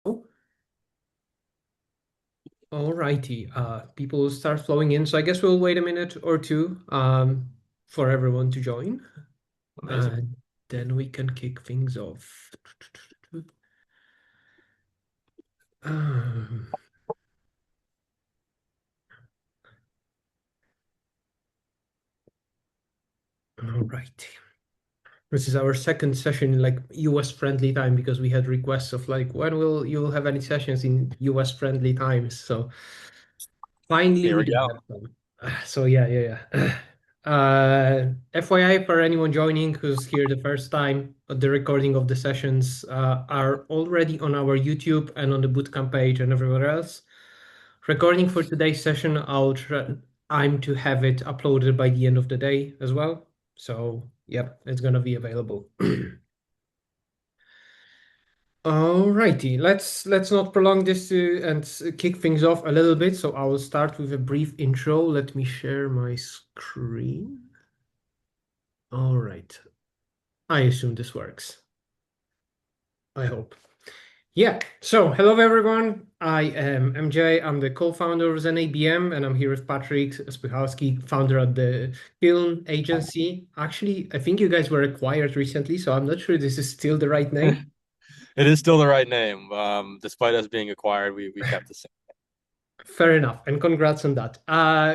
Oh, all righty. People will start flowing in, so I guess we'll wait a minute or two for everyone to join, Amazing. and then we can kick things off. Um, all right. This is our second session in like US friendly time because we had requests of like when will you will have any sessions in US friendly times. So finally Here we we do go. have some. So yeah. FYI for anyone joining who's here the first time, the recording of the sessions are already on our YouTube and on the Bootcamp page and everywhere else. Recording for today's session, I'm to have it uploaded by the end of the day as well. So yep, it's gonna be available. Alrighty, let's not prolong this and kick things off a little bit. So I will start with a brief intro. Let me share my screen. All right. I assume this works. I hope. Yeah. So hello everyone. I am MJ. I'm the co-founder of ZenABM, and I'm here with Patrick Spychalski, founder of the Kiln agency. Actually, I think you guys were acquired recently, so I'm not sure this is still the right name. It is still the right name. Despite us being acquired, we kept the same. Fair enough, and congrats on that.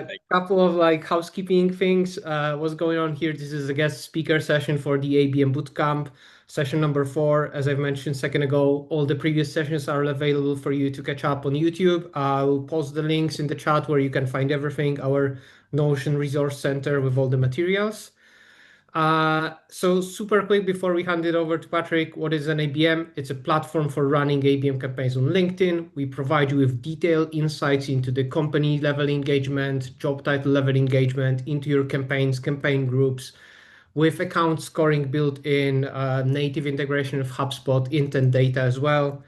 Thank Couple of like housekeeping things. What's going on here? This is a guest speaker session for the ABM Bootcamp, session number 4. As I've mentioned a second ago, all the previous sessions are available for you to catch up on YouTube. I'll post the links in the chat where you can find everything, our Notion Resource Center with all the materials. So super quick before we hand it over to Patrick, what is an ABM? It's a platform for running ABM campaigns on LinkedIn. We provide you with detailed insights into the company level engagement, job title level engagement, into your campaigns, campaign groups, with account scoring built in, native integration of HubSpot, intent data as well.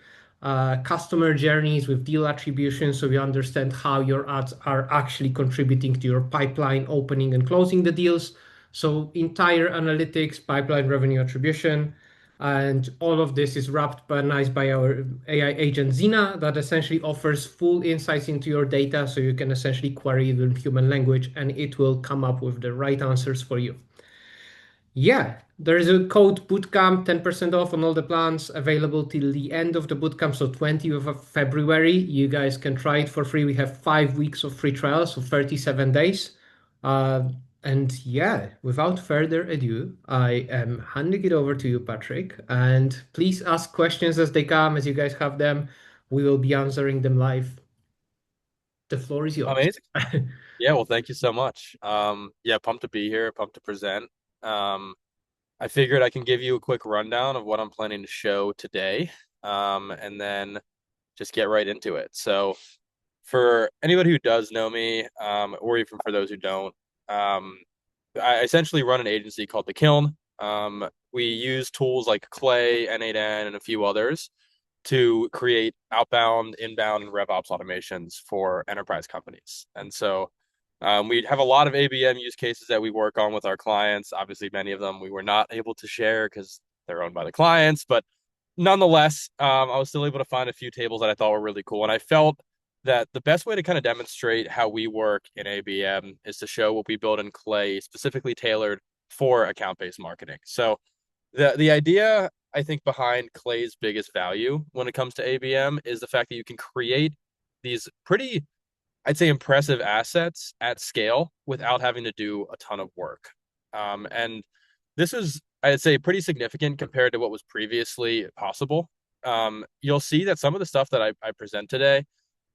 Customer journeys with deal attribution, so we understand how your ads are actually contributing to your pipeline, opening and closing the deals. So entire analytics, pipeline revenue attribution, and all of this is wrapped by nice by our AI agent Zena that essentially offers full insights into your data, so you can essentially query it in human language and it will come up with the right answers for you. Yeah, there is a code Bootcamp, 10% off on all the plans available till the end of the bootcamp, so 20th of February. You guys can try it for free. We have 5 weeks of free trial, so 37 days. Uh, and yeah, without further ado, I am handing it over to you, Patrick. And please ask questions as they come, as you guys have them. We will be answering them live. The floor is yours. Amazing. Yeah, well, thank you so much. Yeah, pumped to be here, pumped to present. Um, I figured I can give you a quick rundown of what I'm planning to show today, and then just get right into it. So, for anybody who does know me, or even for those who don't, um, I essentially run an agency called the Kiln. We use tools like Clay, N8N, and a few others to create outbound, inbound, and RevOps automations for enterprise companies. And so we have a lot of ABM use cases that we work on with our clients. Obviously, many of them we were not able to share because they're owned by the clients, but nonetheless, I was still able to find a few tables that I thought were really cool. And I felt that the best way to kind of demonstrate how we work in ABM is to show what we build in Clay, specifically tailored for account-based marketing. So the idea I think behind Clay's biggest value when it comes to ABM is the fact that you can create these pretty, I'd say, impressive assets at scale without having to do a ton of work. And this is, I'd say, pretty significant compared to what was previously possible. You'll see that some of the stuff that I present today,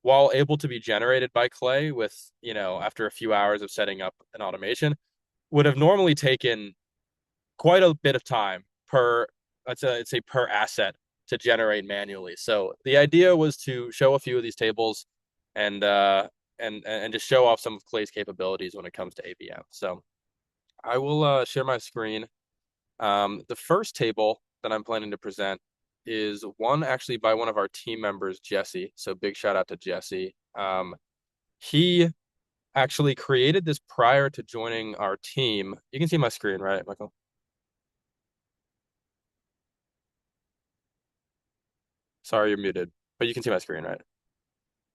while able to be generated by Clay with, after a few hours of setting up an automation, would have normally taken quite a bit of time per, I'd say per asset to generate manually. So the idea was to show a few of these tables and and just show off some of Clay's capabilities when it comes to ABM. So I will share my screen. The first table that I'm planning to present is one actually by one of our team members, Jesse. So big shout out to Jesse. He actually created this prior to joining our team. You can see my screen, right, Michael? Sorry, you're muted. but you can see my screen, right?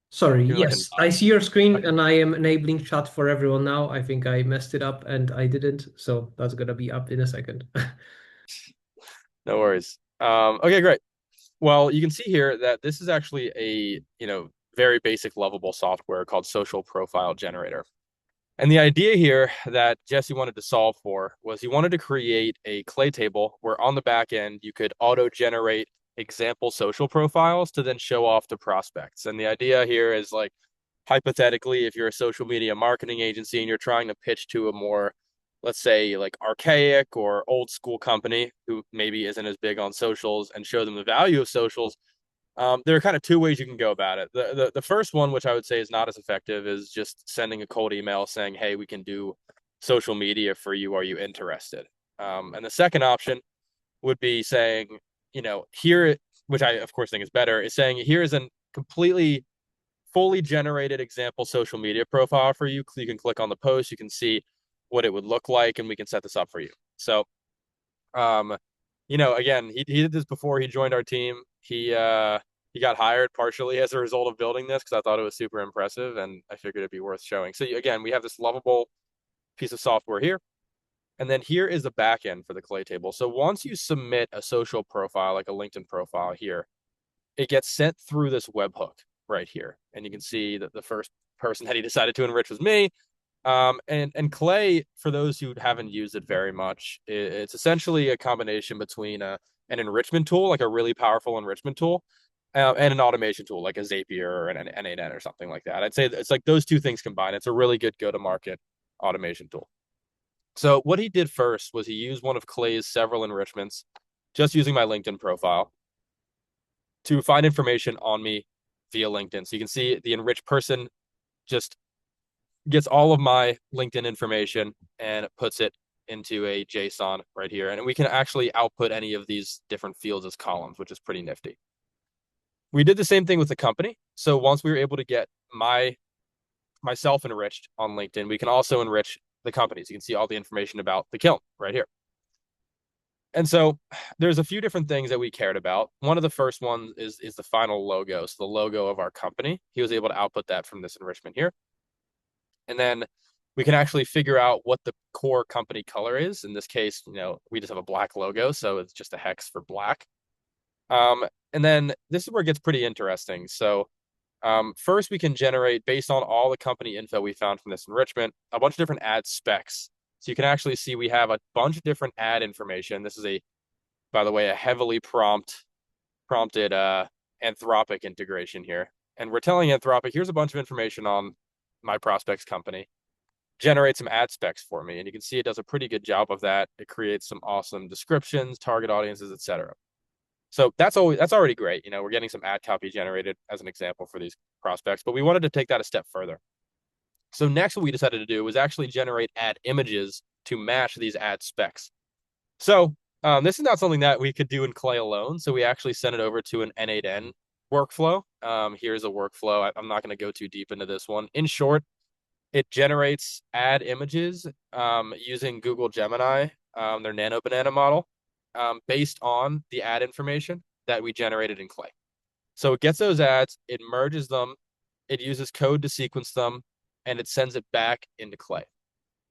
Sorry, Give me like a yes, I see your screen nod. and I am enabling chat for everyone now. I think I messed it up and I didn't, so that's gonna be up in a second. No worries. Okay, great. Well, you can see here that this is actually a, very basic lovable software called Social Profile Generator. And the idea here that Jesse wanted to solve for was he wanted to create a clay table where on the back end you could auto generate example social profiles to then show off to prospects. And the idea here is like hypothetically, if you're a social media marketing agency and you're trying to pitch to a more, let's say, like archaic or old school company who maybe isn't as big on socials and show them the value of socials, there are kind of two ways you can go about it. The first one, which I would say is not as effective, is just sending a cold email saying, "Hey, we can do social media for you. Are you interested?" And the second option would be saying, here, which I of course think is better, is saying here is a completely fully generated example social media profile for you. You can click on the post, you can see what it would look like, and we can set this up for you. So, um, again, he did this before he joined our team. He got hired partially as a result of building this because I thought it was super impressive and I figured it'd be worth showing. So again, we have this lovable piece of software here. And then here is the back end for the clay table. So once you submit a social profile, like a LinkedIn profile here, it gets sent through this webhook right here. And you can see that the first person that he decided to enrich was me. And Clay, for those who haven't used it very much, it's essentially a combination between an enrichment tool, like a really powerful enrichment tool, and an automation tool like a Zapier or an N8N or something like that. I'd say it's like those two things combined. It's a really good go-to-market automation tool. So what he did first was he used one of Clay's several enrichments, just using my LinkedIn profile, to find information on me via LinkedIn. So you can see the enriched person just gets all of my LinkedIn information and puts it into a JSON right here. And we can actually output any of these different fields as columns, which is pretty nifty. We did the same thing with the company. So once we were able to get myself enriched on LinkedIn, we can also enrich the companies. You can see all the information about the Kiln right here. And so there's a few different things that we cared about. One of the first ones is the final logo, so the logo of our company. He was able to output that from this enrichment here. And then we can actually figure out what the core company color is. In this case, we just have a black logo, so it's just a hex for black. And then this is where it gets pretty interesting. So first, we can generate, based on all the company info we found from this enrichment, a bunch of different ad specs. So you can actually see we have a bunch of different ad information. This is by the way, a heavily prompted Anthropic integration here. And we're telling Anthropic, here's a bunch of information on my prospect's company. Generate some ad specs for me. And you can see it does a pretty good job of that. It creates some awesome descriptions, target audiences, etc. So that's already great. We're getting some ad copy generated as an example for these prospects, but we wanted to take that a step further. So next, what we decided to do was actually generate ad images to match these ad specs. So this is not something that we could do in Clay alone. So we actually sent it over to an N8N workflow. Here's a workflow. I'm not going to go too deep into this one. In short, it generates ad images using Google Gemini, their Nano Banana model, based on the ad information that we generated in Clay. So it gets those ads, it merges them, it uses code to sequence them, and it sends it back into Clay.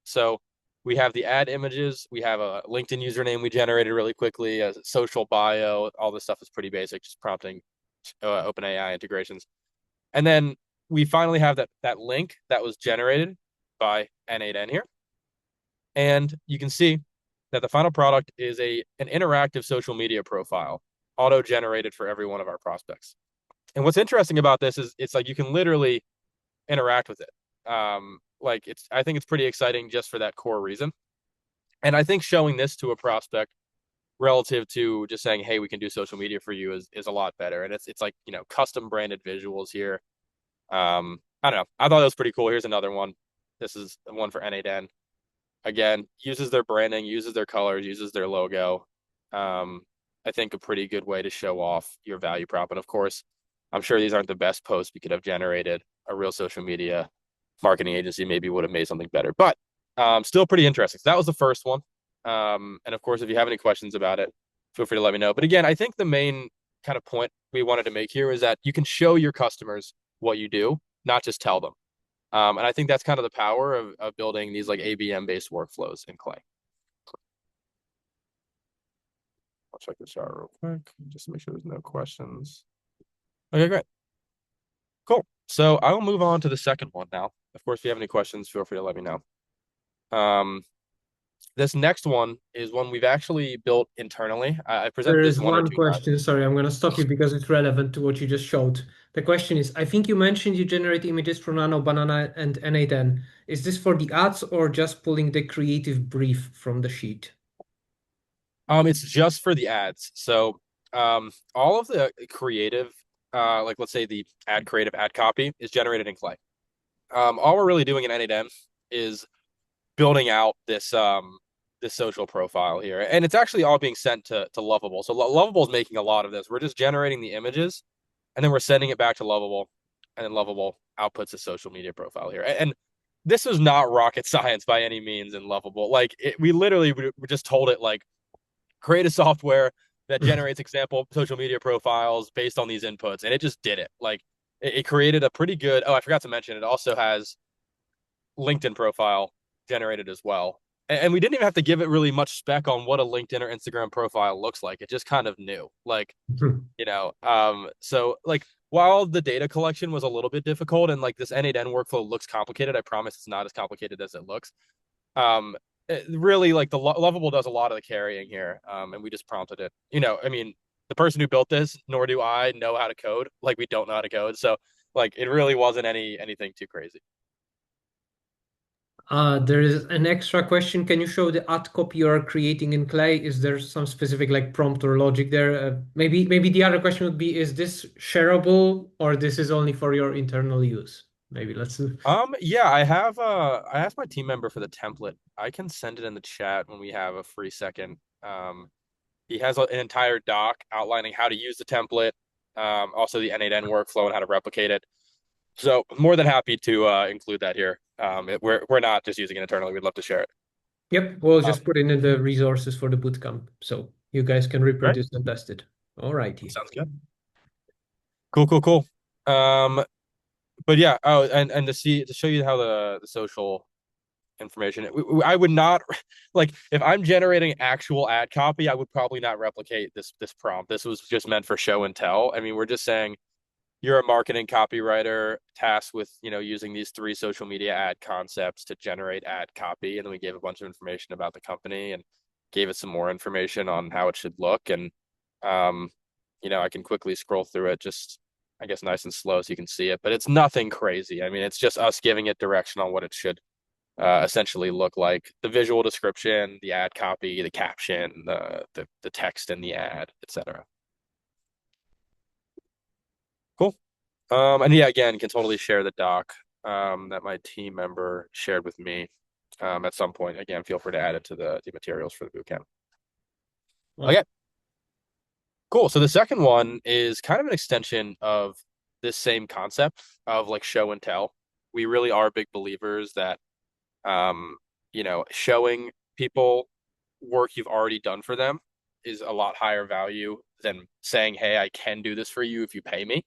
So we have the ad images, we have a LinkedIn username we generated really quickly, a social bio, all this stuff is pretty basic, just prompting OpenAI integrations. And then we finally have that link that was generated by N8N here. And you can see that the final product is an interactive social media profile, auto-generated for every one of our prospects. And what's interesting about this is it's like you can literally interact with it. I think it's pretty exciting just for that core reason. And I think showing this to a prospect relative to just saying, hey, we can do social media for you is a lot better. And it's like, custom branded visuals here. I don't know. I thought that was pretty cool. Here's another one. This is one for N8N. Again, uses their branding, uses their colors, uses their logo. I think a pretty good way to show off your value prop. And of course, I'm sure these aren't the best posts we could have generated. A real social media marketing agency maybe would have made something better, but still pretty interesting. So that was the first one. And of course, if you have any questions about it, feel free to let me know. But again, I think the main kind of point we wanted to make here is that you can show your customers what you do, not just tell them. And I think that's kind of the power of building these like ABM based workflows in Clay. I'll check this out real quick just to make sure there's no questions. Okay, great. Cool. So I will move on to the second one now. Of course, if you have any questions, feel free to let me know. Um, this next one is one we've actually built internally. I There presented this is one or one two times. question. Sorry, I'm going to stop you because it's relevant to what you just showed. The question is, I think you mentioned you generate images from Nano, Banana, and N8N. Is this for the ads or just pulling the creative brief from the sheet? It's just for the ads. So all of the creative, like let's say the ad creative ad copy is generated in Clay. All we're really doing in N8M is building out this social profile here, and it's actually all being sent to Lovable. So Lovable is making a lot of this. We're just generating the images, and then we're sending it back to Lovable, and then Lovable outputs a social media profile here. And this is not rocket science by any means in Lovable. Like we literally we just told it like create a software that generates example social media profiles based on these inputs, and it just did it. Like it created a pretty good. Oh, I forgot to mention it also has LinkedIn profile generated as well. And we didn't even have to give it really much spec on what a LinkedIn or Instagram profile looks like. It just kind of knew. Like, so like while the data collection was a little bit difficult and like this N8N workflow looks complicated, I promise it's not as complicated as it looks. Really like the Lovable does a lot of the carrying here. And we just prompted it. I mean, the person who built this, nor do I know how to code. Like we don't know how to code. So like it really wasn't anything too crazy. There is an extra question. Can you show the ad copy you are creating in Clay? Is there some specific like prompt or logic there? Maybe the other question would be, is this shareable or this is only for your internal use? Maybe let's. Yeah, I asked my team member for the template. I can send it in the chat when we have a free second. He has an entire doc outlining how to use the template, also the N8N workflow and how to replicate it. So more than happy to include that here. We're not just using it internally. We'd love to share it. Yep, we'll Um, just put in the resources for the bootcamp so you guys can right. reproduce and test it. All righty. Sounds good. Cool, cool, cool. But yeah, oh, and to show you how the social information. I would not like if I'm generating actual ad copy, I would probably not replicate this prompt. This was just meant for show and tell. I mean, we're just saying you're a marketing copywriter tasked with, using these three social media ad concepts to generate ad copy. And then we gave a bunch of information about the company and gave it some more information on how it should look. And um, I can quickly scroll through it just I guess nice and slow so you can see it, but it's nothing crazy. I mean, it's just us giving it direction on what it should essentially look like the visual description, the ad copy, the caption, the text in the ad, etc. Cool. And yeah, again, can totally share the doc that my team member shared with me at some point. Again, feel free to add it to the materials for the bootcamp. Well, Okay, cool. So the second one is kind of an extension of this same concept of like show and tell. We really are big believers that showing people work you've already done for them is a lot higher value than saying, "Hey, I can do this for you if you pay me."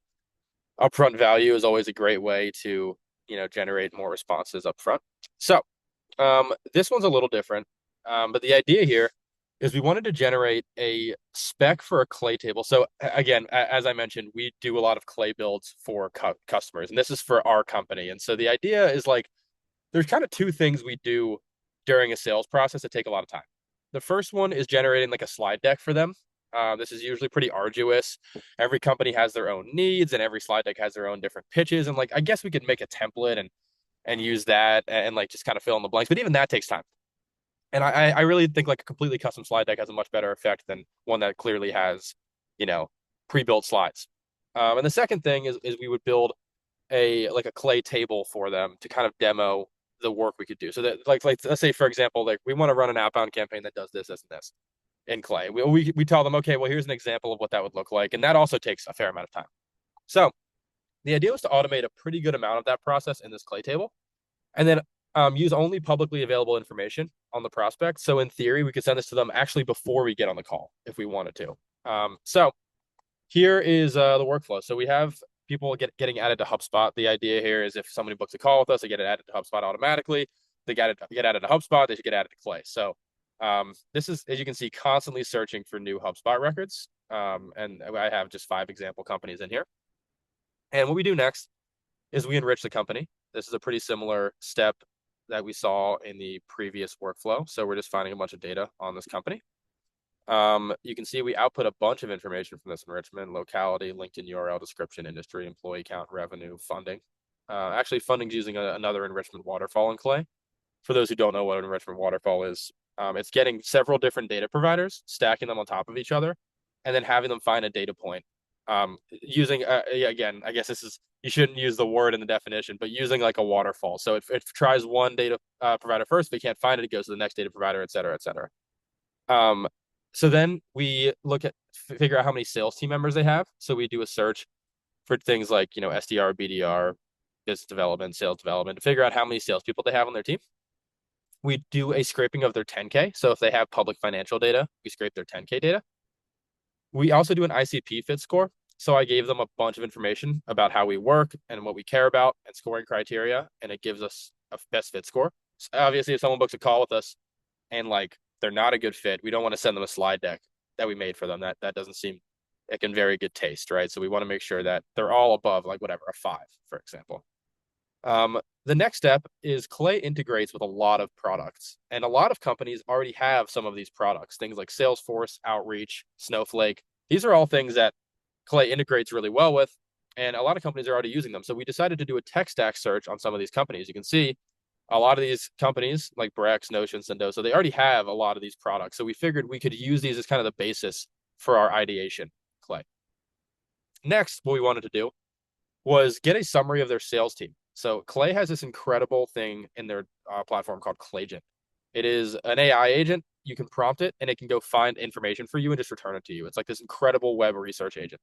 Upfront value is always a great way to, generate more responses up front. So, this one's a little different, but the idea here is we wanted to generate a spec for a clay table. So again, as I mentioned, we do a lot of clay builds for customers, and this is for our company. And so the idea is like there's kind of two things we do during a sales process that take a lot of time. The first one is generating like a slide deck for them. This is usually pretty arduous. Every company has their own needs, and every slide deck has their own different pitches. And like, I guess we could make a template and use that and like just kind of fill in the blanks. But even that takes time. And I really think like a completely custom slide deck has a much better effect than one that clearly has, you know, pre-built slides. And the second thing is we would build a clay table for them to kind of demo the work we could do. So that like let's say for example, like we want to run an outbound campaign that does this, and this in clay. We tell them, okay, well here's an example of what that would look like, and that also takes a fair amount of time. So the idea was to automate a pretty good amount of that process in this clay table, and then use only publicly available information on the prospect. So in theory, we could send this to them actually before we get on the call if we wanted to. So here is the workflow. So we have people getting added to HubSpot. The idea here is if somebody books a call with us, they get added to HubSpot automatically. They get added to HubSpot, they should get added to Clay. So this is, as you can see, constantly searching for new HubSpot records. And I have just 5 example companies in here. And what we do next is we enrich the company. This is a pretty similar step that we saw in the previous workflow. So we're just finding a bunch of data on this company. You can see we output a bunch of information from this enrichment: locality, LinkedIn URL, description, industry, employee count, revenue, funding. Actually, funding's using another enrichment waterfall in Clay. For those who don't know what an enrichment waterfall is, it's getting several different data providers, stacking them on top of each other, and then having them find a data point. Using, again, I guess this is, you shouldn't use the word in the definition, but using like a waterfall. So it tries one data provider first. If they can't find it, it goes to the next data provider, et cetera, et cetera. So then we figure out how many sales team members they have. So we do a search for things like, SDR, BDR, business development, sales development, to figure out how many salespeople they have on their team. We do a scraping of their 10K. So if they have public financial data, we scrape their 10K data. We also do an ICP fit score. So I gave them a bunch of information about how we work and what we care about and scoring criteria, and it gives us a best fit score. So obviously, if someone books a call with us and like they're not a good fit, we don't want to send them a slide deck that we made for them. That doesn't seem like in very good taste, right? So we want to make sure that they're all above like whatever, a 5, for example. The next step is Clay integrates with a lot of products, and a lot of companies already have some of these products, things like Salesforce, Outreach, Snowflake. These are all things that Clay integrates really well with, and a lot of companies are already using them. So we decided to do a tech stack search on some of these companies. You can see a lot of these companies like Brex, Notion, Sendoso, they already have a lot of these products. So we figured we could use these as kind of the basis for our ideation, Clay. Next, what we wanted to do was get a summary of their sales team. So Clay has this incredible thing in their platform called Claygent. It is an AI agent. You can prompt it and it can go find information for you and just return it to you. It's like this incredible web research agent.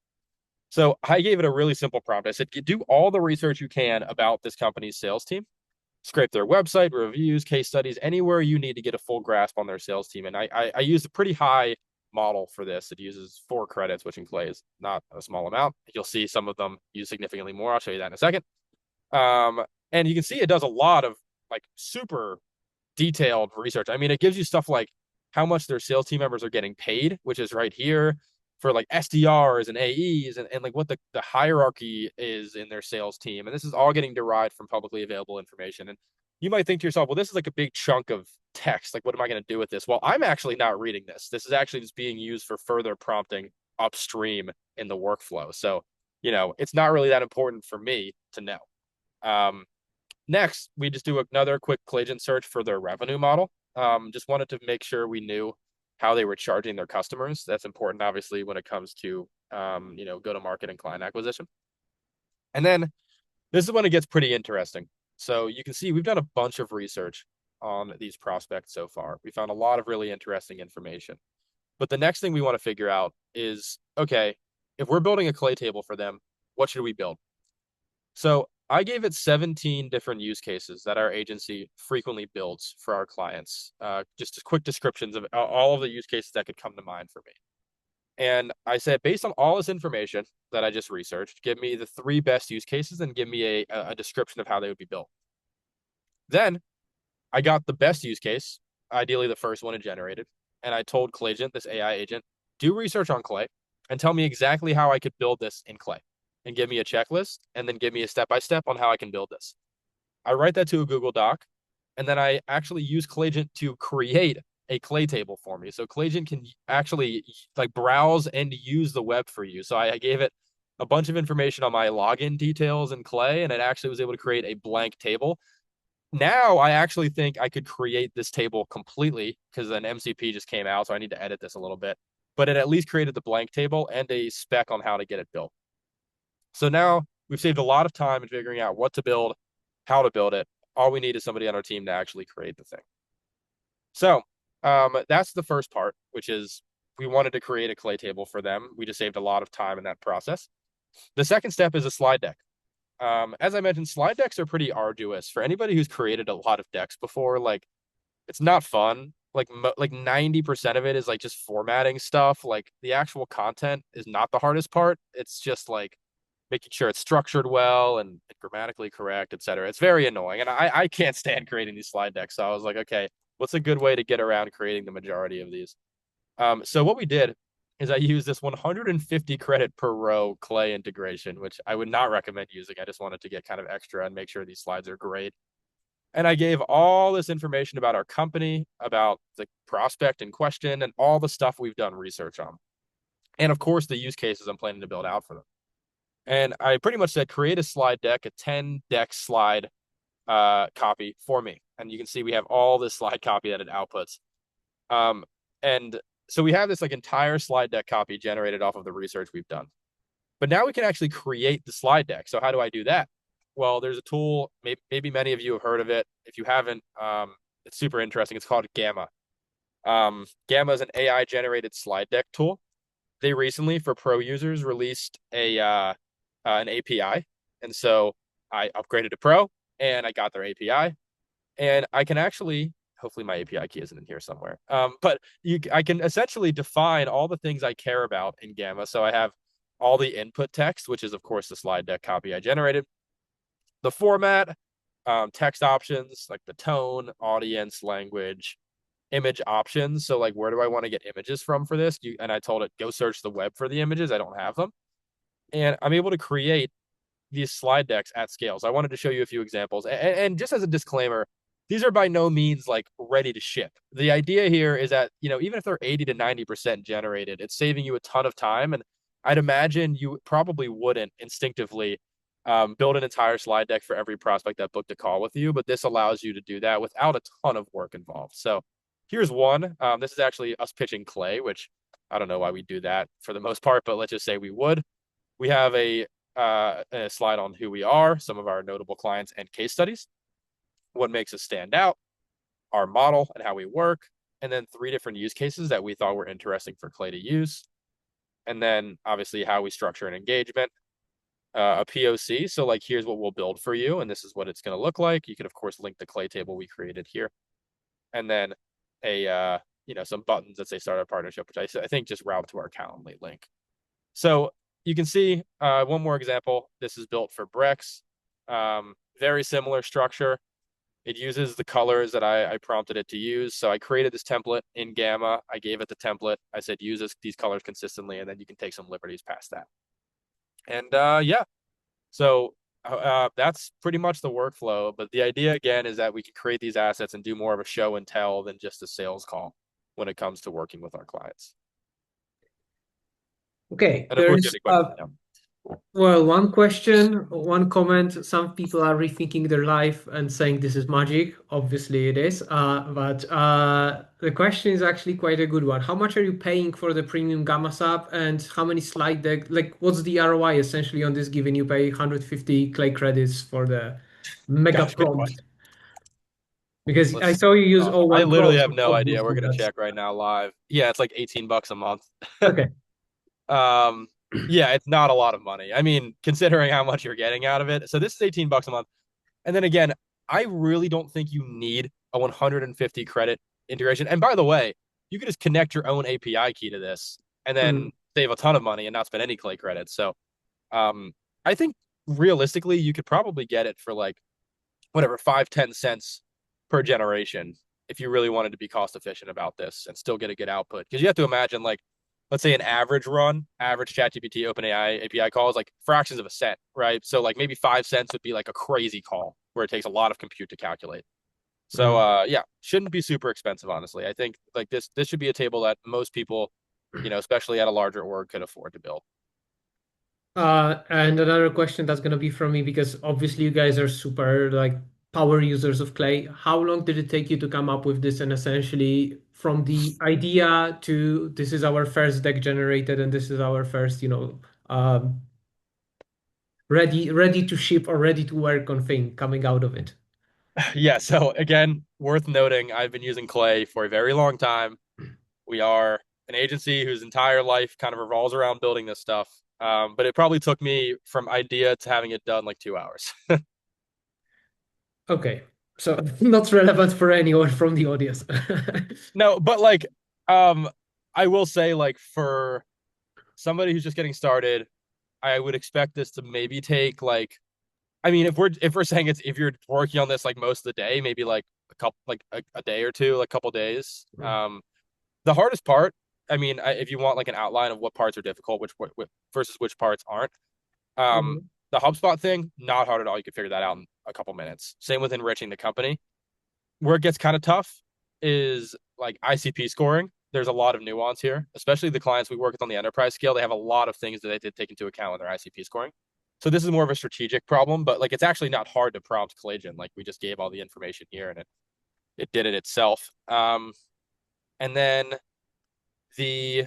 So I gave it a really simple prompt. I said, do all the research you can about this company's sales team. Scrape their website, reviews, case studies, anywhere you need to get a full grasp on their sales team. And I used a pretty high model for this. It uses 4 credits, which in Clay is not a small amount. You'll see some of them use significantly more. I'll show you that in a second. And you can see it does a lot of like super detailed research. I mean, it gives you stuff like how much their sales team members are getting paid, which is right here, for like SDRs and AEs, and like what the hierarchy is in their sales team. And this is all getting derived from publicly available information. And you might think to yourself, well, this is like a big chunk of text. Like, what am I going to do with this? Well, I'm actually not reading this. This is actually just being used for further prompting upstream in the workflow. So, it's not really that important for me to know. Next, we just do another quick Claygent search for their revenue model. Just wanted to make sure we knew how they were charging their customers. That's important, obviously, when it comes to go-to-market and client acquisition. And then this is when it gets pretty interesting. So you can see we've done a bunch of research on these prospects so far. We found a lot of really interesting information. But the next thing we want to figure out is, okay, if we're building a Clay table for them, what should we build? So I gave it 17 different use cases that our agency frequently builds for our clients. Just quick descriptions of all of the use cases that could come to mind for me. And I said, based on all this information that I just researched, give me the 3 best use cases and give me a description of how they would be built. Then I got the best use case, ideally the first one it generated. And I told Claygent, this AI agent, do research on Clay and tell me exactly how I could build this in Clay, and give me a checklist and then give me a step-by-step on how I can build this. I write that to a Google Doc, and then I actually use Claygent to create a Clay table for me. So Claygent can actually like browse and use the web for you. So I gave it a bunch of information on my login details in Clay, and it actually was able to create a blank table. Now I actually think I could create this table completely because an MCP just came out, so I need to edit this a little bit. But it at least created the blank table and a spec on how to get it built. So now we've saved a lot of time in figuring out what to build, how to build it. All we need is somebody on our team to actually create the thing. So that's the first part, which is we wanted to create a Clay table for them. We just saved a lot of time in that process. The second step is a slide deck. As I mentioned, slide decks are pretty arduous for anybody who's created a lot of decks before. Like, it's not fun. like 90% of it is like just formatting stuff. Like the actual content is not the hardest part. It's just like making sure it's structured well and grammatically correct, et cetera. It's very annoying. And I can't stand creating these slide decks. So I was like, okay, what's a good way to get around creating the majority of these? So what we did is I used this 150 credit per row Clay integration, which I would not recommend using. I just wanted to get kind of extra and make sure these slides are great. And I gave all this information about our company, about the prospect in question, and all the stuff we've done research on. And of course, the use cases I'm planning to build out for them. And I pretty much said, create a slide deck, a 10 deck slide copy for me. And you can see we have all this slide copy that it outputs. And so we have this like entire slide deck copy generated off of the research we've done. But now we can actually create the slide deck. So how do I do that? Well, there's a tool, maybe many of you have heard of it. If you haven't, it's super interesting. It's called Gamma. Gamma is an AI generated slide deck tool. They recently, for pro users, released an API. And so I upgraded to pro and I got their API. And I can actually, hopefully my API key isn't in here somewhere. But I can essentially define all the things I care about in Gamma. So I have all the input text, which is of course the slide deck copy I generated, the format, text options like the tone, audience, language, image options. So like, where do I want to get images from for this? And I told it, go search the web for the images. I don't have them. And I'm able to create these slide decks at scale. So I wanted to show you a few examples. And just as a disclaimer, these are by no means like ready to ship. The idea here is that, even if they're 80 to 90% generated, it's saving you a ton of time. And I'd imagine you probably wouldn't instinctively build an entire slide deck for every prospect that booked a call with you, but this allows you to do that without a ton of work involved. So here's one. This is actually us pitching Clay, which I don't know why we do that for the most part, but let's just say we would. We have a slide on who we are, some of our notable clients and case studies, what makes us stand out, our model and how we work, and then 3 different use cases that we thought were interesting for Clay to use. And then obviously how we structure an engagement, a POC. So like, here's what we'll build for you, and this is what it's going to look like. You can of course link the Clay table we created here, and then some buttons that say start a partnership, which I think just route to our Calendly link. So you can see one more example. This is built for Brex. Very similar structure. It uses the colors that I prompted it to use. So I created this template in Gamma. I gave it the template. I said, use these colors consistently, and then you can take some liberties past that. And yeah, so that's pretty much the workflow. But the idea, again, is that we can create these assets and do more of a show and tell than just a sales call when it comes to working with our clients. Okay, And of course, you have there's any questions now. well, one question, one comment. Some people are rethinking their life and saying this is magic. Obviously, it is. But the question is actually quite a good one. How much are you paying for the premium Gamma sub, and how many slide deck? Like, what's the ROI essentially on this? Given you pay 150 Clay credits for the mega Gosh, good prompt, question. because I Let's. saw you use I O1 Pro, literally have so no idea. We're obviously gonna that's check right now live. Yeah, it's like $18 a month. okay. Um, yeah, it's not a lot of money. I mean, considering how much you're getting out of it. So this is $18 a month. And then again, I really don't think you need a 150 credit integration. And by the way, you can just connect your own API key to this and Mhm. then save a ton of money and not spend any Clay credits. So I think realistically, you could probably get it for like whatever, 5-10 cents per generation if you really wanted to be cost efficient about this and still get a good output. Because you have to imagine, like, let's say an average ChatGPT OpenAI API call is like fractions of a cent, right? So like maybe 5 cents would be like a crazy call where it takes a lot of compute to calculate. So Mhm. yeah, shouldn't be super expensive, honestly. I think like this should be a table that most people, especially at a larger org, could afford to build. And another question that's gonna be from me, because obviously you guys are super like power users of Clay. How long did it take you to come up with this, and essentially from the idea to this is our first deck generated and this is our first, ready to ship or ready to work on thing coming out of it? Yeah, so again, worth noting, I've been using Clay for a very long time. We are an agency whose entire life kind of revolves around building this stuff. But it probably took me from idea to having it done like 2 hours. Okay. So not relevant for anyone from the audience. No, but like, um, I will say like for somebody who's just getting started, I would expect this to maybe take like, I mean, if we're saying it's if you're working on this like most of the day, maybe like a couple like a day or two, like a couple days. The hardest part, I mean, if you want like an outline of what parts are difficult, which versus which parts aren't, um, Mhm. the HubSpot thing, not hard at all. You can figure that out in a couple minutes. Same with enriching the company. Where it gets kind of tough is like ICP scoring. There's a lot of nuance here, especially the clients we work with on the enterprise scale. They have a lot of things that they did take into account with their ICP scoring. So this is more of a strategic problem, but like it's actually not hard to prompt Collagen. Like we just gave all the information here and it did it itself. And then the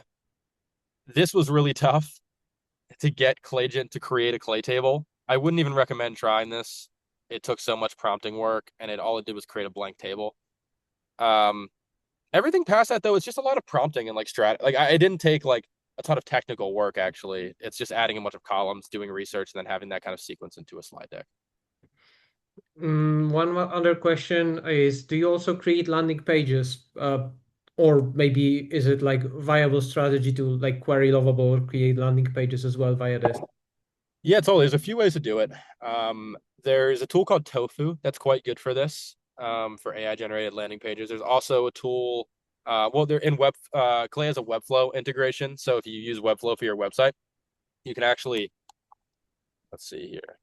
this was really tough to get Claygen to create a clay table. I wouldn't even recommend trying this. It took so much prompting work, and it all it did was create a blank table. Um, Everything past that though, it's just a lot of prompting and like Like I it didn't take like a ton of technical work actually. It's just adding a bunch of columns, doing research, and then having that kind of sequence into a slide deck. One other question is, do you also create landing pages? Or maybe is it like viable strategy to like query Lovable or create landing pages as well via this? Yeah, totally. There's a few ways to do it. There's a tool called Tofu that's quite good for this, for AI generated landing pages. There's also a tool, well, they're in Clay has a Webflow integration. So if you use Webflow for your website, you can actually, let's see here,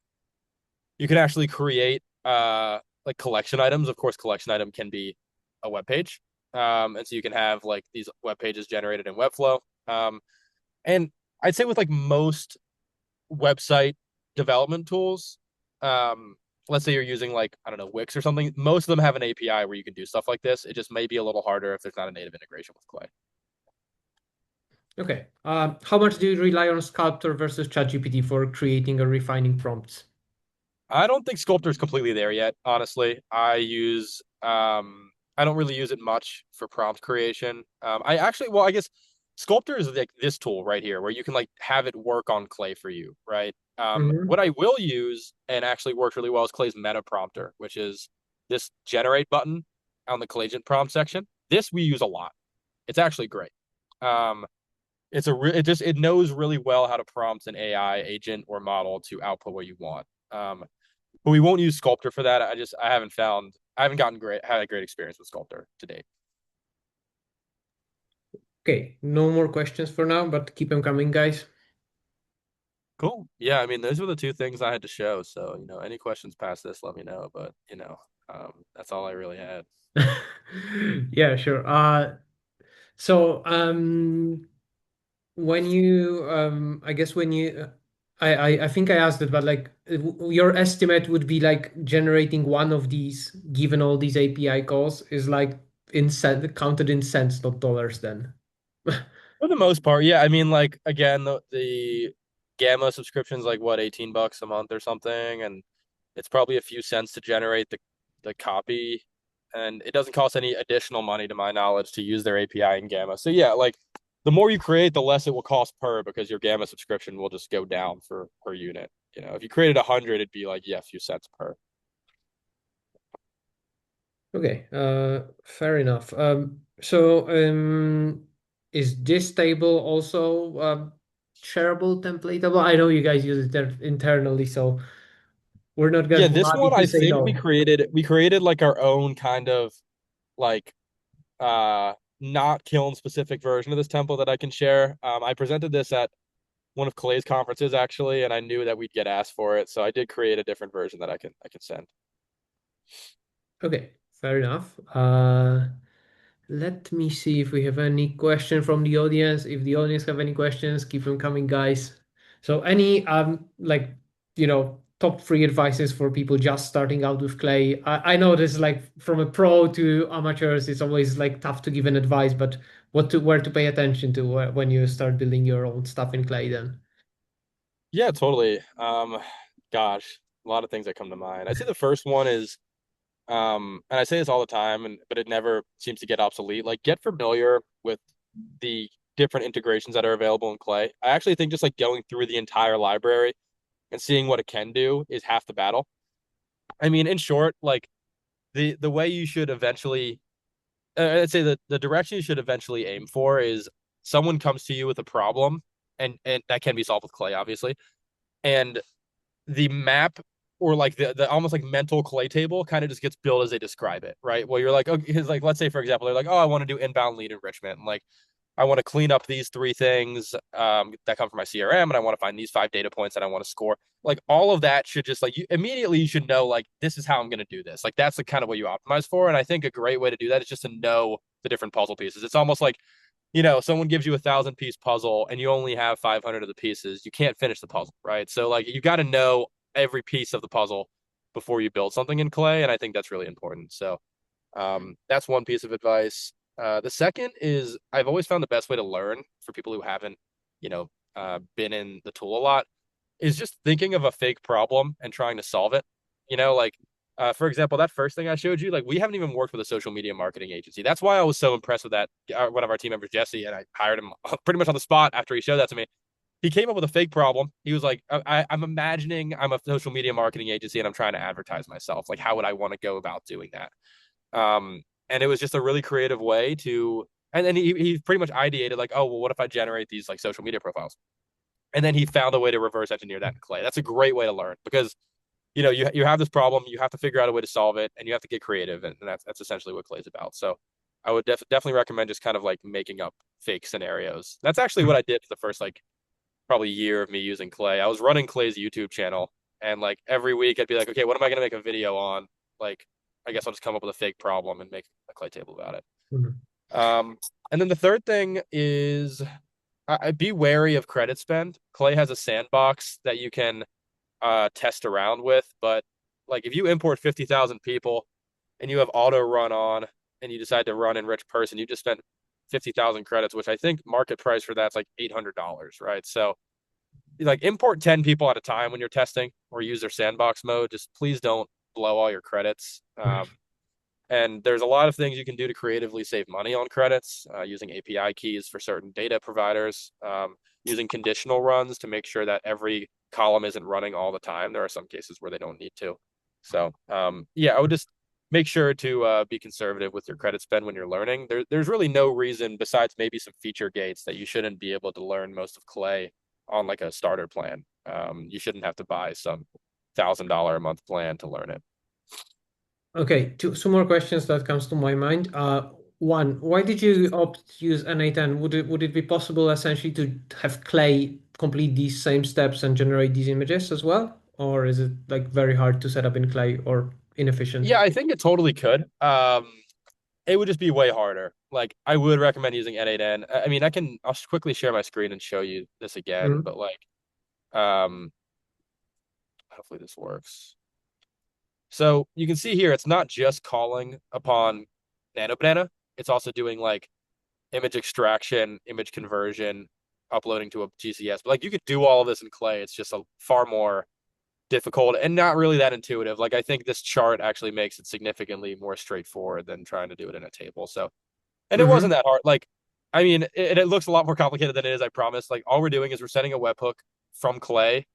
you can actually create like collection items. Of course, collection item can be a web page. And so you can have like these web pages generated in Webflow. And I'd say with like most website development tools, um, let's say you're using like, I don't know, Wix or something, most of them have an API where you can do stuff like this. It just may be a little harder if there's not a native integration with Clay. Okay. How much do you rely on Sculptor versus ChatGPT for creating or refining prompts? I don't think Sculptor is completely there yet, honestly. I don't really use it much for prompt creation. I actually, well, I guess Sculptor is like this tool right here where you can like have it work on Clay for you, right? What Mhm. I will use and actually works really well is Clay's meta prompter, which is this generate button on the Claygen prompt section. This we use a lot. It's actually great. Um, it knows really well how to prompt an AI agent or model to output what you want. But we won't use Sculptor for that. I haven't had a great experience with Sculptor to date. Okay, no more questions for now, but keep them coming, guys. Cool. Yeah, I mean, those were the two things I had to show. So, any questions past this, let me know. But, that's all I really had. Yeah, sure. So when you I guess when you I think I asked it, but like your estimate would be like generating one of these, given all these API calls, is like in cent counted in cents, not dollars then. For the most part, yeah. I mean, like again, the Gamma subscription's like what, $18 a month or something, and it's probably a few cents to generate the copy, and it doesn't cost any additional money to my knowledge to use their API in Gamma. So yeah, like the more you create, the less it will cost per because your Gamma subscription will just go down for per unit. If you created 100, it'd be like, yeah, a few cents per. Okay, fair enough. Is this table also shareable, templatable? I know you guys use it there internally, so we're not Yeah, gonna this bloody one to I say think no. we created like our own kind of like not Kiln specific version of this template that I can share. I presented this at one of Clay's conferences actually, and I knew that we'd get asked for it, so I did create a different version that I can send. Okay, fair enough. Let me see if we have any question from the audience. If the audience have any questions, keep them coming, guys. So any like top three advices for people just starting out with clay. I know this like from a pro to amateurs, it's always like tough to give an advice, but where to pay attention to when you start building your own stuff in clay then. Yeah, totally. Gosh, a lot of things that come to mind. I say the first one is, and I say this all the time, but it never seems to get obsolete. Like, get familiar with the different integrations that are available in Clay. I actually think just like going through the entire library and seeing what it can do is half the battle. I mean, in short, like the way you should eventually, I'd say the direction you should eventually aim for is someone comes to you with a problem, and that can be solved with clay, obviously, and the map or like the almost like mental clay table kind of just gets built as they describe it, right? Well, you're like, okay, because like let's say for example, they're like, oh, I want to do inbound lead enrichment, and like I want to clean up these three things that come from my CRM, and I want to find these 5 data points that I want to score. Like all of that should just like you immediately you should know like this is how I'm going to do this. Like that's the kind of what you optimize for. And I think a great way to do that is just to know the different puzzle pieces. It's almost like someone gives you 1,000 piece puzzle and you only have 500 of the pieces. You can't finish the puzzle, right? So like you got to know every piece of the puzzle before you build something in clay, and I think that's really important. So that's one piece of advice. The second is I've always found the best way to learn for people who haven't, been in the tool a lot is just thinking of a fake problem and trying to solve it. Like for example, that first thing I showed you, like we haven't even worked with a social media marketing agency. That's why I was so impressed with that. One of our team members, Jesse, and I hired him pretty much on the spot after he showed that to me. He came up with a fake problem. He was like, I'm imagining I'm a social media marketing agency and I'm trying to advertise myself. Like, how would I want to go about doing that? And it was just a really creative way to, and then he pretty much ideated like, oh, well, what if I generate these like social media profiles? And then he found a way to reverse engineer that in clay. That's a great way to learn because you have this problem, you have to figure out a way to solve it, and you have to get creative, and that's essentially what clay is about. So I would definitely recommend just kind of like making up fake scenarios. That's actually what I did for the first like probably year of me using clay. I was running Clay's YouTube channel, and like every week I'd be like, okay, what am I going to make a video on? Like, I guess I'll just come up with a fake problem and make a clay table about it. Mhm. And then the third thing is I'd be wary of credit spend. Clay has a sandbox that you can test around with, but like if you import 50,000 people and you have auto run on and you decide to run enrich person, you just spent 50,000 credits, which I think market price for that's like $800, right? So like import 10 people at a time when you're testing or use their sandbox mode. Just please don't blow all your credits. And there's a lot of things you can do to creatively save money on credits, using API keys for certain data providers, using conditional runs to make sure that every column isn't running all the time. There are some cases where they don't need to. So yeah, I would just make sure to be conservative with your credit spend when you're learning. There's really no reason besides maybe some feature gates that you shouldn't be able to learn most of Clay on like a starter plan. You shouldn't have to buy some $1,000 a month plan to learn it. Okay, two more questions that comes to my mind. One, why did you opt to use N8N? Would it be possible essentially to have Clay complete these same steps and generate these images as well? Or is it like very hard to set up in Clay or inefficient? Yeah, I think it totally could. It would just be way harder. Like I would recommend using N8N. I mean, I'll quickly share my screen and show you this again, Mhm. but like um hopefully this works. So you can see here it's not just calling upon Nano Banana, it's also doing like image extraction, image conversion, uploading to a GCS. But like you could do all of this in Clay. It's just a far more difficult and not really that intuitive. Like I think this chart actually makes it significantly more straightforward than trying to do it in a table. So, and it wasn't Mm-hmm. that hard. Like, I mean, it looks a lot more complicated than it is, I promise. Like all we're doing is we're sending a webhook from Clay,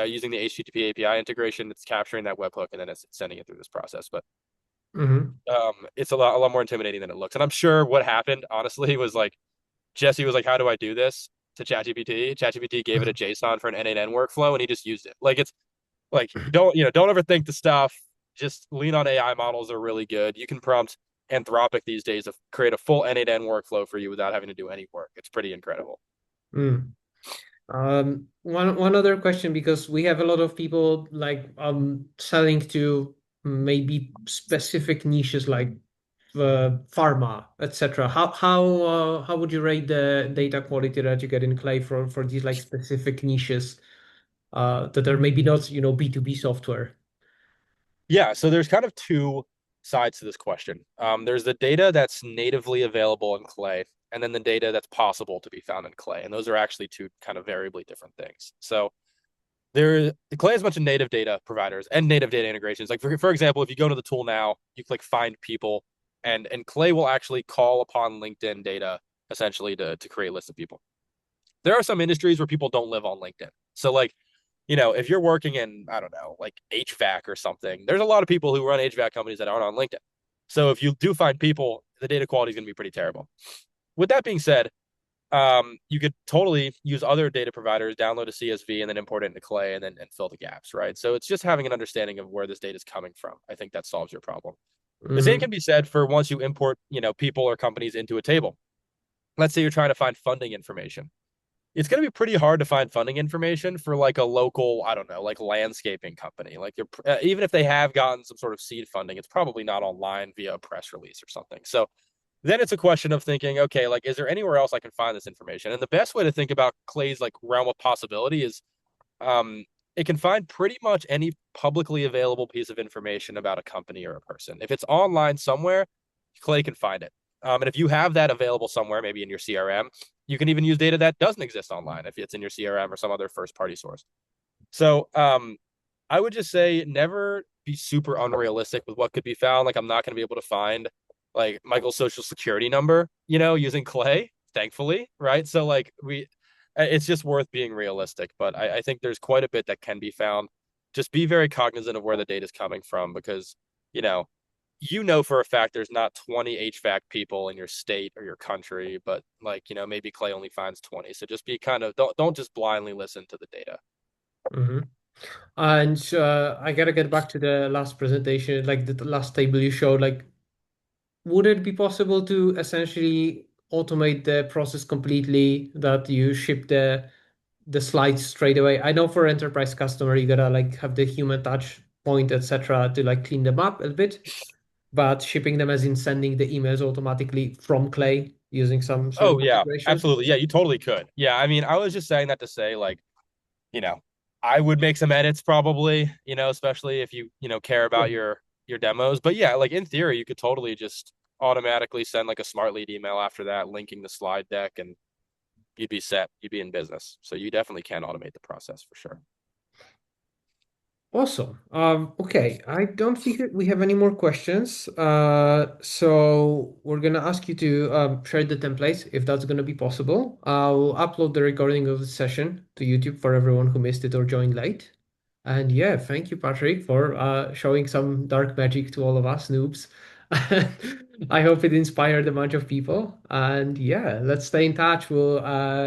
using the HTTP API integration. It's capturing that webhook and then it's sending it through this process. But Mm-hmm. it's a lot more intimidating than it looks. And I'm sure what happened, honestly, was like Jesse was like, "How do I do this?" to ChatGPT. ChatGPT gave it a JSON for an N8N workflow, and he just used it. Like it's like don't overthink the stuff. Just lean on AI models are really good. You can prompt Anthropic these days to create a full N8N workflow for you without having to do any work. It's pretty incredible. Mm. One other question, because we have a lot of people like selling to maybe specific niches like pharma, etc. How would you rate the data quality that you get in Clay for these like specific niches that are maybe not, B2B software? Yeah, so there's kind of two sides to this question. There's the data that's natively available in Clay, and then the data that's possible to be found in Clay. And those are actually two kind of variably different things. So Clay has a bunch of native data providers and native data integrations. Like for example, if you go to the tool now, you click find people, and Clay will actually call upon LinkedIn data essentially to create a list of people. There are some industries where people don't live on LinkedIn. So like, if you're working in, I don't know, like HVAC or something, there's a lot of people who run HVAC companies that aren't on LinkedIn. So if you do find people, the data quality is going to be pretty terrible. With that being said, you could totally use other data providers, download a CSV, and then import it into Clay and fill the gaps, right? So it's just having an understanding of where this data is coming from. I think that solves your problem. The same Mm-hmm. can be said for once you import, people or companies into a table. Let's say you're trying to find funding information. It's going to be pretty hard to find funding information for like a local, I don't know, like landscaping company. Like you're even if they have gotten some sort of seed funding, it's probably not online via a press release or something. So then it's a question of thinking, okay, like is there anywhere else I can find this information? And the best way to think about Clay's like realm of possibility is um, it can find pretty much any publicly available piece of information about a company or a person. If it's online somewhere, Clay can find it. And if you have that available somewhere, maybe in your CRM, you can even use data that doesn't exist online if it's in your CRM or some other first party source. So I would just say never be super unrealistic with what could be found. Like I'm not going to be able to find like Michael's social security number, using Clay, thankfully, right? So like it's just worth being realistic. But I think there's quite a bit that can be found. Just be very cognizant of where the data is coming from because, you know, for a fact there's not 20 HVAC people in your state or your country, but like, maybe Clay only finds 20. So just be kind of don't just blindly listen to the data. Mm-hmm. And I gotta get back to the last presentation, like the last table you showed. Like, would it be possible to essentially automate the process completely that you ship the slides straight away? I know for enterprise customer, you gotta like have the human touch point, etc., to like clean them up a bit. But shipping them as in sending the emails automatically from Clay using some sort Oh of yeah, integration. absolutely. Yeah, you totally could. Yeah, I mean, I was just saying that to say like, you know, I would make some edits probably, especially if you care Yeah. about your demos. But yeah, like in theory, you could totally just automatically send like a smart lead email after that, linking the slide deck, and you'd be set. You'd be in business. So you definitely can automate the process for sure. Awesome. Okay, I don't think that we have any more questions. So we're gonna ask you to share the templates if that's gonna be possible. I'll upload the recording of the session to YouTube for everyone who missed it or joined late. And yeah, thank you, Patrick, for showing some dark magic to all of us noobs. I hope it inspired a bunch of people. And yeah, let's stay in touch. We'll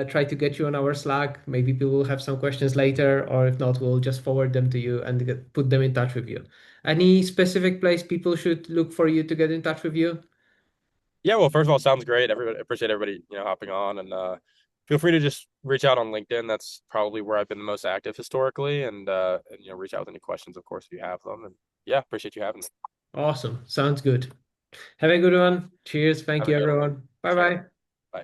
try to get you on our Slack. Maybe people will have some questions later, or if not, we'll just forward them to you and put them in touch with you. Any specific place people should look for you to get in touch with you? Yeah, well, first of all, sounds great. Everybody appreciate everybody, hopping on and feel free to just reach out on LinkedIn. That's probably where I've been the most active historically and reach out with any questions, of course, if you have them. And yeah, appreciate you having me. Awesome. Sounds good. Have a good one. Cheers. Thank Have a you, good one. everyone. Bye See ya. bye.